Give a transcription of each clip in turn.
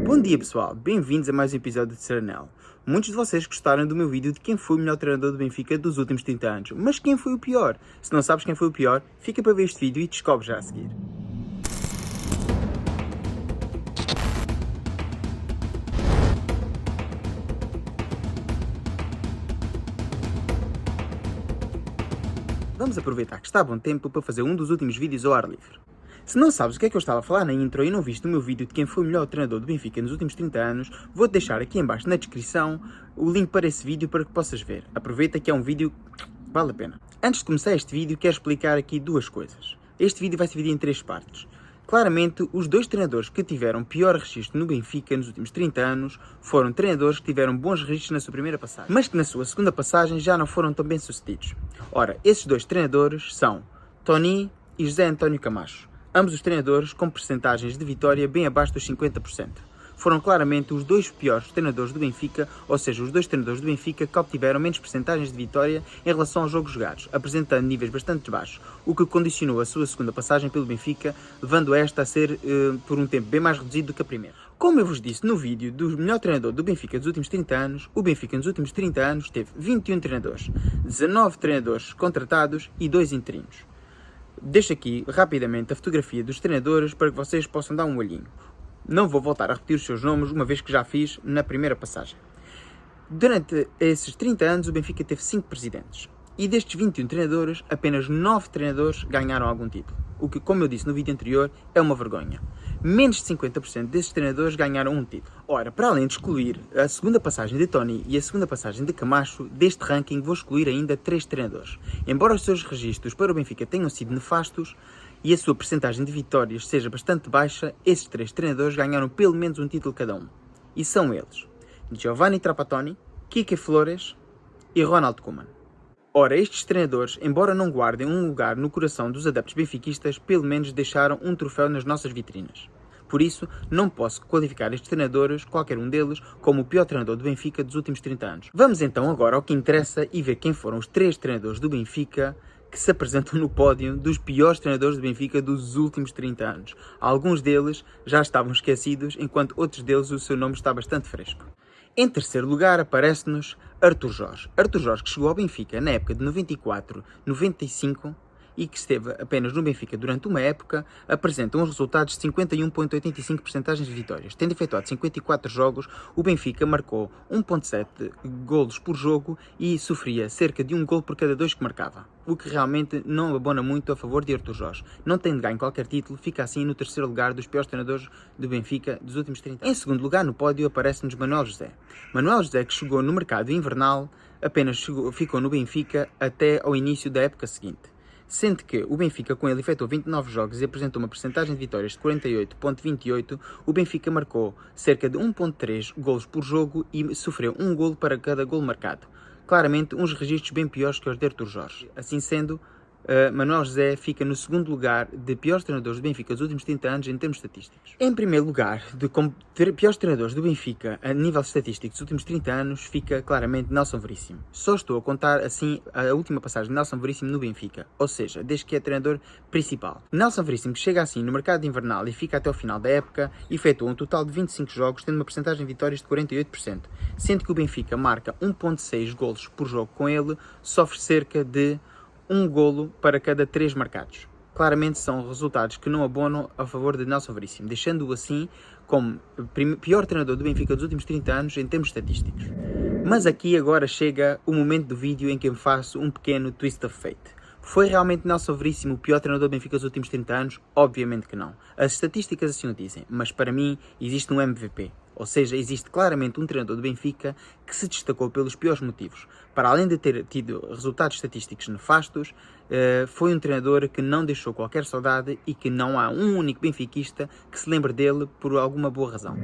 Bom dia pessoal, bem-vindos a mais um episódio de Serenel. Muitos de vocês gostaram do meu vídeo de quem foi o melhor treinador do Benfica dos últimos 30 anos, mas quem foi o pior? Se não sabes quem foi o pior, fica para ver este vídeo e descobre já a seguir. Vamos aproveitar que está a bom tempo para fazer um dos últimos vídeos ao ar livre. Se não sabes o que é que eu estava a falar na intro e não viste o meu vídeo de quem foi o melhor treinador do Benfica nos últimos 30 anos, vou-te deixar aqui em baixo na descrição o link para esse vídeo para que possas ver. Aproveita que é um vídeo que vale a pena. Antes de começar este vídeo, quero explicar aqui duas coisas. Este vídeo vai se dividir em três partes. Claramente, os dois treinadores que tiveram pior registro no Benfica nos últimos 30 anos foram treinadores que tiveram bons registros na sua primeira passagem, mas que na sua segunda passagem já não foram tão bem sucedidos. Ora, esses dois treinadores são Tony e José António Camacho. Ambos os treinadores com percentagens de vitória bem abaixo dos 50%. Foram claramente os dois piores treinadores do Benfica, ou seja, os dois treinadores do Benfica que obtiveram menos percentagens de vitória em relação aos jogos jogados, apresentando níveis bastante baixos, o que condicionou a sua segunda passagem pelo Benfica, levando esta a ser por um tempo bem mais reduzido do que a primeira. Como eu vos disse no vídeo do melhor treinador do Benfica dos últimos 30 anos, o Benfica nos últimos 30 anos teve 21 treinadores, 19 treinadores contratados e 2 interinos. Deixo aqui rapidamente a fotografia dos treinadores para que vocês possam dar um olhinho. Não vou voltar a repetir os seus nomes, uma vez que já fiz na primeira passagem. Durante esses 30 anos, o Benfica teve 5 presidentes. E destes 21 treinadores, apenas 9 treinadores ganharam algum título. O que, como eu disse no vídeo anterior, é uma vergonha. Menos de 50% desses treinadores ganharam um título. Ora, para além de excluir a segunda passagem de Tony e a segunda passagem de Camacho, deste ranking vou excluir ainda 3 treinadores. Embora os seus registros para o Benfica tenham sido nefastos e a sua percentagem de vitórias seja bastante baixa, esses 3 treinadores ganharam pelo menos um título cada um. E são eles: Giovanni Trapattoni, Quique Flores e Ronald Koeman. Ora, estes treinadores, embora não guardem um lugar no coração dos adeptos benfiquistas, pelo menos deixaram um troféu nas nossas vitrinas. Por isso, não posso qualificar estes treinadores, qualquer um deles, como o pior treinador do Benfica dos últimos 30 anos. Vamos então agora ao que interessa e ver quem foram os 3 treinadores do Benfica que se apresentam no pódio dos piores treinadores do Benfica dos últimos 30 anos. Alguns deles já estavam esquecidos, enquanto outros deles o seu nome está bastante fresco. Em terceiro lugar aparece-nos Artur Jorge. Artur Jorge, que chegou ao Benfica na época de 94-95 e que esteve apenas no Benfica durante uma época, apresenta uns resultados de 51,85% de vitórias. Tendo efetuado 54 jogos, o Benfica marcou 1,7 golos por jogo e sofria cerca de 1 golo por cada 2 que marcava, o que realmente não abona muito a favor de Artur Jorge. Não tendo ganho qualquer título, fica assim no terceiro lugar dos piores treinadores do Benfica dos últimos 30 anos. Em segundo lugar no pódio aparece-nos Manuel José. Manuel José, que chegou no mercado invernal, ficou no Benfica até ao início da época seguinte. Sendo que o Benfica com ele efetuou 29 jogos e apresentou uma percentagem de vitórias de 48,28, o Benfica marcou cerca de 1,3 golos por jogo e sofreu 1 golo para cada golo marcado. Claramente uns registros bem piores que os de Artur Jorge. Assim sendo, Manuel José fica no segundo lugar de piores treinadores do Benfica dos últimos 30 anos em termos estatísticos. Em primeiro lugar, de piores treinadores do Benfica a nível estatístico dos últimos 30 anos, fica claramente Nelson Veríssimo. Só estou a contar assim a última passagem de Nelson Veríssimo no Benfica, ou seja, desde que é treinador principal. Nelson Veríssimo, que chega assim no mercado invernal e fica até o final da época, efetua um total de 25 jogos, tendo uma percentagem de vitórias de 48%, sendo que o Benfica marca 1,6 golos por jogo com ele, sofre cerca de 1 golo para cada 3 marcados. Claramente são resultados que não abonam a favor de Nelson Veríssimo, deixando-o assim como pior treinador do Benfica dos últimos 30 anos em termos estatísticos. Mas aqui agora chega o momento do vídeo em que eu faço um pequeno twist of fate. Foi realmente Nelson Veríssimo o pior treinador do Benfica dos últimos 30 anos? Obviamente que não. As estatísticas assim o dizem, mas para mim existe um MVP. Ou seja, existe claramente um treinador do Benfica que se destacou pelos piores motivos. Para além de ter tido resultados estatísticos nefastos, foi um treinador que não deixou qualquer saudade e que não há um único benfiquista que se lembre dele por alguma boa razão.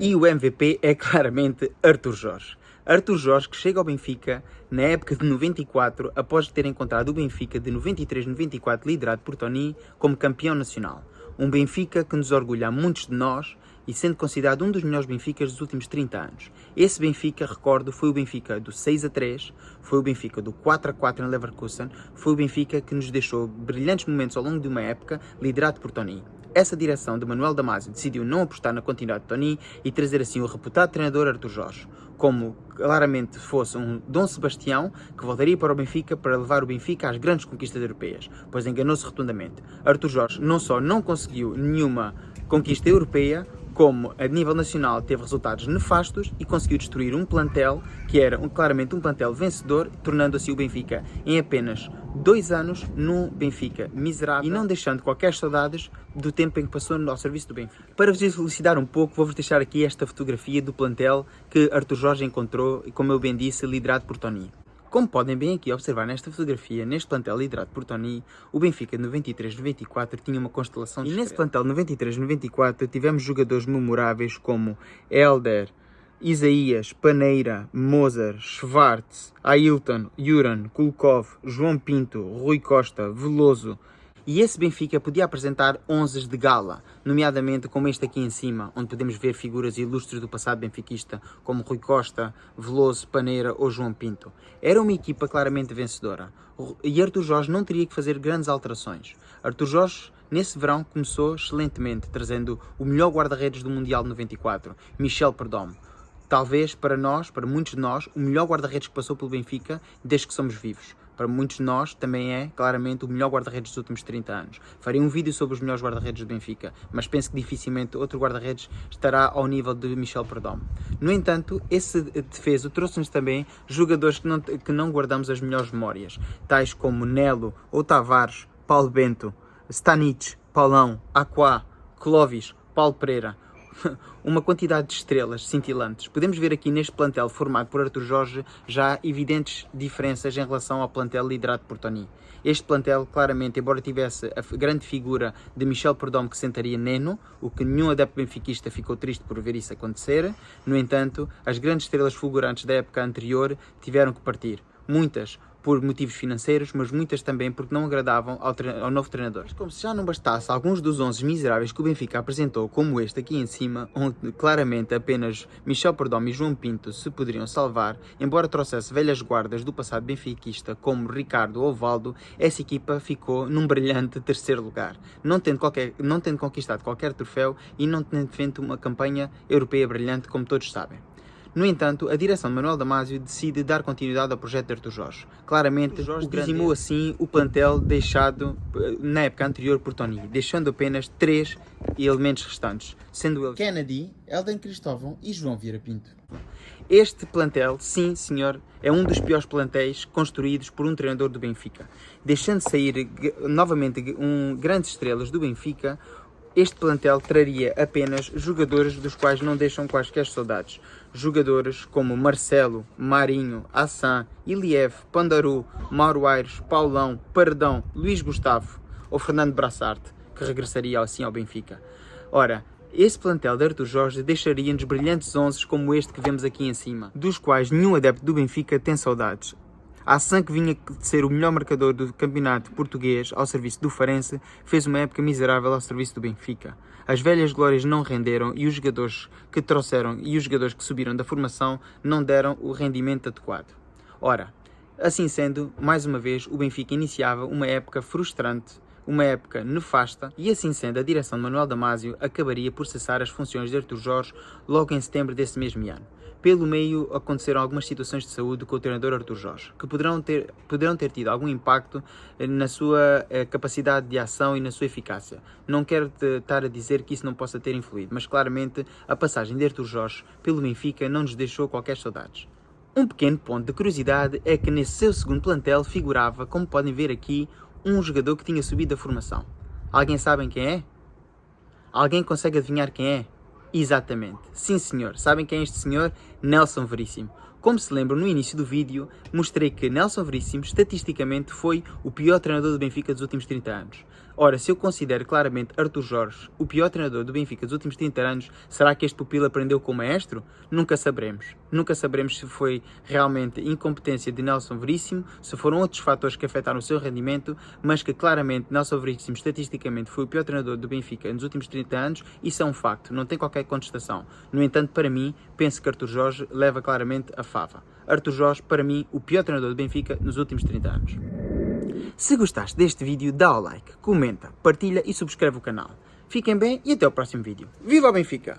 E o MVP é claramente Artur Jorge. Artur Jorge, que chega ao Benfica na época de 94, após ter encontrado o Benfica de 93-94 liderado por Tony como campeão nacional. Um Benfica que nos orgulha a muitos de nós e sendo considerado um dos melhores Benficas dos últimos 30 anos. Esse Benfica, recordo, foi o Benfica do 6-3, foi o Benfica do 4-4 em Leverkusen, foi o Benfica que nos deixou brilhantes momentos ao longo de uma época, liderado por Tony. essa direção de Manuel Damasio decidiu não apostar na continuidade de Tony e trazer assim o reputado treinador Artur Jorge, como claramente fosse um Dom Sebastião que voltaria para o Benfica para levar o Benfica às grandes conquistas europeias, pois enganou-se rotundamente. Artur Jorge não só não conseguiu nenhuma conquista europeia, como a nível nacional teve resultados nefastos e conseguiu destruir um plantel que era claramente um plantel vencedor, tornando assim o Benfica em apenas 2 anos num Benfica miserável e não deixando qualquer saudades do tempo em que passou ao serviço do Benfica. Para vos elucidar um pouco, vou-vos deixar aqui esta fotografia do plantel que Artur Jorge encontrou e, como eu bem disse, liderado por Tony. Como podem bem aqui observar nesta fotografia, neste plantel liderado por Tony, o Benfica de 93-94 tinha uma constelação de estrelas. E nesse plantel de 93-94 tivemos jogadores memoráveis como Helder, Isaías, Paneira, Moser, Schwartz, Ailton, Juran, Kulkov, João Pinto, Rui Costa, Veloso. E esse Benfica podia apresentar 11 de gala, nomeadamente como este aqui em cima, onde podemos ver figuras ilustres do passado benfiquista, como Rui Costa, Veloso, Paneira ou João Pinto. Era uma equipa claramente vencedora, e Artur Jorge não teria que fazer grandes alterações. Artur Jorge, nesse verão, começou excelentemente, trazendo o melhor guarda-redes do Mundial de 94, Michel Perdomo. Talvez para nós, para muitos de nós, o melhor guarda-redes que passou pelo Benfica desde que somos vivos. Para muitos de nós também é, claramente, o melhor guarda-redes dos últimos 30 anos. Farei um vídeo sobre os melhores guarda-redes do Benfica, mas penso que dificilmente outro guarda-redes estará ao nível de Michel Perdomo. No entanto, esse defeso trouxe-nos também jogadores que não guardamos as melhores memórias, tais como Nelo ou Tavares, Paulo Bento, Stanic, Paulão, Aquá, Clóvis, Paulo Pereira. Uma quantidade de estrelas cintilantes. Podemos ver aqui neste plantel formado por Artur Jorge já evidentes diferenças em relação ao plantel liderado por Tony. Este plantel, claramente, embora tivesse a grande figura de Michel Perdomo que sentaria Neno, o que nenhum adepto benfiquista ficou triste por ver isso acontecer, no entanto, as grandes estrelas fulgurantes da época anterior tiveram que partir. Muitas por motivos financeiros, mas muitas também porque não agradavam ao novo treinador. Mas como se já não bastasse alguns dos 11 miseráveis que o Benfica apresentou, como este aqui em cima, onde claramente apenas Michel Perdomo e João Pinto se poderiam salvar, embora trouxesse velhas guardas do passado benfiquista, como Ricardo ou Valdo, essa equipa ficou num brilhante terceiro lugar, não tendo conquistado qualquer troféu e não tendo feito uma campanha europeia brilhante, como todos sabem. No entanto, a direção de Manuel Damasio decide dar continuidade ao projeto de Artur Jorge. Claramente, dizimou assim o plantel deixado na época anterior por Tony, deixando apenas 3 elementos restantes, sendo eles Kennedy, Elden Cristóvão e João Vieira Pinto. Este plantel, sim senhor, é um dos piores plantéis construídos por um treinador do Benfica. Deixando sair novamente grandes estrelas do Benfica, este plantel traria apenas jogadores dos quais não deixam quaisquer saudades. Jogadores como Marcelo, Marinho, Hassan, Iliev, Pandaru, Mauro Aires, Paulão, Pardão, Luís Gustavo ou Fernando Brassarte, que regressaria assim ao Benfica. Ora, esse plantel de Artur Jorge deixaria-nos brilhantes 11 como este que vemos aqui em cima, dos quais nenhum adepto do Benfica tem saudades. Hassan, que vinha de ser o melhor marcador do campeonato português ao serviço do Farense, fez uma época miserável ao serviço do Benfica. As velhas glórias não renderam e os jogadores que trouxeram e os jogadores que subiram da formação não deram o rendimento adequado. Ora, assim sendo, mais uma vez, o Benfica iniciava uma época frustrante, uma época nefasta, e assim sendo, a direção de Manuel Damasio acabaria por cessar as funções de Artur Jorge logo em setembro desse mesmo ano. Pelo meio, aconteceram algumas situações de saúde com o treinador Artur Jorge, que poderão ter tido algum impacto na sua capacidade de ação e na sua eficácia. Não quero estar a dizer que isso não possa ter influído, mas claramente a passagem de Artur Jorge pelo Benfica não nos deixou qualquer saudades. Um pequeno ponto de curiosidade é que nesse seu segundo plantel figurava, como podem ver aqui, um jogador que tinha subido da formação. Alguém sabe quem é? Alguém consegue adivinhar quem é? Exatamente. Sim senhor. Sabem quem é este senhor? Nelson Veríssimo. Como se lembram, no início do vídeo, mostrei que Nelson Veríssimo, estatisticamente, foi o pior treinador do Benfica dos últimos 30 anos. Ora, se eu considero claramente Artur Jorge o pior treinador do Benfica dos últimos 30 anos, será que este pupilo aprendeu com o maestro? Nunca saberemos. Nunca saberemos se foi realmente incompetência de Nelson Veríssimo, se foram outros fatores que afetaram o seu rendimento, mas que claramente Nelson Veríssimo, estatisticamente, foi o pior treinador do Benfica nos últimos 30 anos, isso é um facto, não tem qualquer contestação. No entanto, para mim, penso que Artur Jorge leva claramente a fava. Artur Jorge, para mim, o pior treinador do Benfica nos últimos 30 anos. Se gostaste deste vídeo, dá o like, comenta, partilha e subscreve o canal. Fiquem bem e até o próximo vídeo. Viva o Benfica!